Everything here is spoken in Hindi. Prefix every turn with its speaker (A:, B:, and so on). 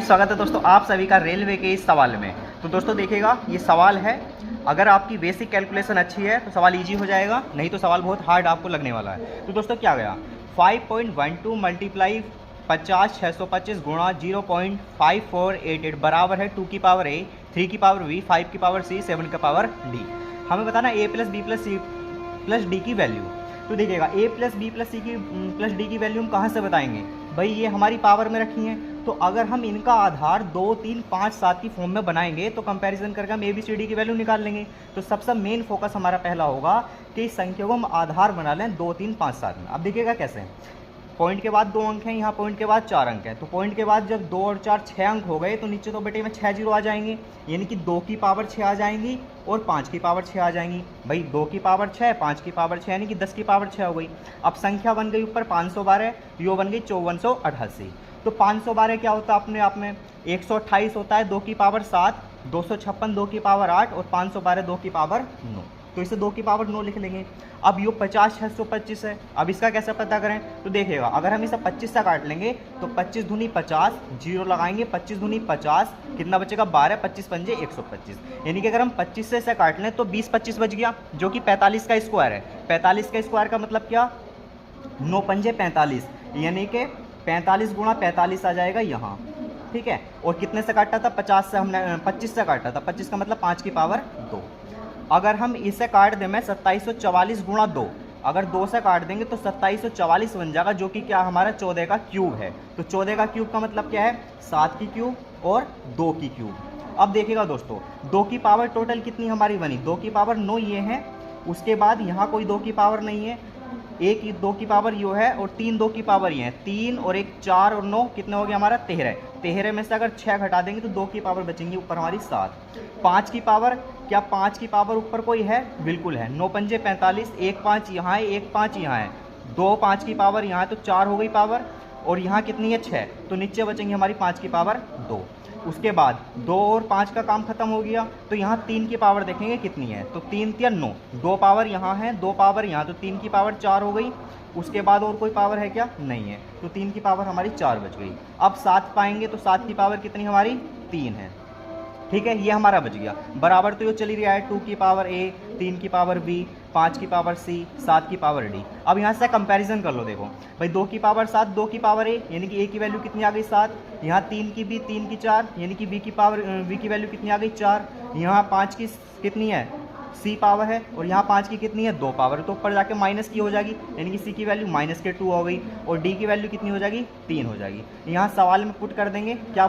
A: स्वागत है दोस्तों आप सभी का रेलवे के इस सवाल में। तो दोस्तों देखिएगा, ये सवाल है, अगर आपकी बेसिक कैलकुलेशन अच्छी है तो सवाल इजी हो जाएगा, नहीं तो सवाल बहुत हार्ड आपको लगने वाला है। तो दोस्तों क्या गया, 5.12 मल्टीप्लाई 50 625 गुणा 0.5488 बराबर है 2 की पावर a, 3 की पावर b, 5 की पावर c, 7 की पावर d। हमें बताना a plus b plus c plus d की वैल्यू। तो देखिएगा a plus b plus c की प्लस डी की वैल्यू हम कहाँ से बताएंगे भाई, ये हमारी पावर में रखी हैं। तो अगर हम इनका आधार 2 3 5 7 की फॉर्म में बनाएंगे तो कंपैरिजन करके हम ए बी सी डी की वैल्यू निकाल लेंगे। तो सबसे मेन फोकस हमारा पहला होगा कि इस संख्या को हम आधार बना लें 2 3 5 7 में। अब देखिएगा कैसे, पॉइंट के बाद 2 अंक हैं, यहाँ पॉइंट के बाद 4 अंक है। तो पॉइंट के बाद जब 2 और 4 6 अंक हो गए तो नीचे तो बेटे में 6 जीरो आ जाएंगे, यानी कि 2 की पावर 6 आ जाएंगी और 5 की पावर 6 आ जाएंगी। भाई 2 की पावर 6, 5 की पावर 6, यानी कि 10 की पावर 6 हो गई। अब संख्या बन गई ऊपर 512, यो बन गई 5488। तो 512 क्या होता है अपने आप में, 128 होता है 2 की पावर 7, 256 2 की पावर 8 और 512 2 की पावर 9। तो इसे 2 की पावर 9 लिख लेंगे। अब यो 50 625 है, अब इसका कैसे पता करें, तो देखिएगा अगर हम इसे 25 से काट लेंगे तो 25 दूनी 50, जीरो लगाएंगे, 25 दूनी 50, कितना बचेगा 12, 25 पंजे 125। यानी कि अगर हम 25 से काट लें तो 20 25 बच गया, जो कि 45 का स्क्वायर है। 45 का स्क्वायर का मतलब क्या, 9 पंजे 45, यानी कि 45 गुणा 45 आ जाएगा यहाँ, ठीक है। और कितने से काटा था, 50 से, हमने 25 से काटा था, 25 का मतलब 5 की पावर 2। अगर हम इसे काट दें मैं 2744 गुणा 2, अगर 2 से काट देंगे तो 2744 बन जाएगा, जो कि क्या हमारा 14 का क्यूब है। तो 14 का क्यूब का मतलब क्या है, 7 की क्यूब और 2 की क्यूब। अब देखिएगा दोस्तों, 2 की पावर टोटल कितनी हमारी बनी, 2 की पावर 9 ये है, उसके बाद यहाँ कोई 2 की पावर नहीं है, एक 2 की पावर यो है और 3 2 की पावर ये है, 3 और 1 4 और 9 कितने हो गया हमारा 13। 13 में से अगर 6 घटा देंगे तो 2 की पावर बचेंगी ऊपर हमारी 7। 5 की पावर, क्या 5 की पावर ऊपर कोई है, बिल्कुल है, 9 पंजे 45, 1 5 यहाँ है, 1 5 यहाँ है, 2 5 की पावर यहाँ है, तो 4 हो गई पावर, और यहाँ कितनी है 6, तो नीचे बचेंगी हमारी 5 की पावर 2। उसके बाद 2 और 5 का काम खत्म हो गया, तो यहाँ 3 की पावर देखेंगे कितनी है, तो 3 3 9, 2 पावर यहाँ है, 2 पावर यहाँ, तो 3 की पावर 4 हो गई। उसके बाद और कोई पावर है क्या, नहीं है, तो 3 की पावर हमारी 4 बच गई। अब 7 पाएंगे तो 7 की पावर कितनी हमारी 3 है, ठीक है, ये हमारा बच गया। बराबर तो ये चली रही है 2 की पावर a, 3 की पावर b, 5 की पावर c, 7 की पावर d। अब यहाँ से कंपैरिजन कर लो, देखो भाई 2 की पावर 7, 2 की पावर a, यानी कि a की वैल्यू कितनी आ गई 7, यहाँ 3 की b, 3 की 4, यानी कि b की वैल्यू कितनी आ गई 4, यहाँ 5 की कितनी है c पावर है, और यहाँ 5 की कितनी है 2 पावर, तो ऊपर जाके माइनस की हो जाएगी, यानी कि c की वैल्यू -2 हो गई, और d की वैल्यू कितनी हो जाएगी 3 हो जाएगी। यहाँ सवाल में पुट कर देंगे क्या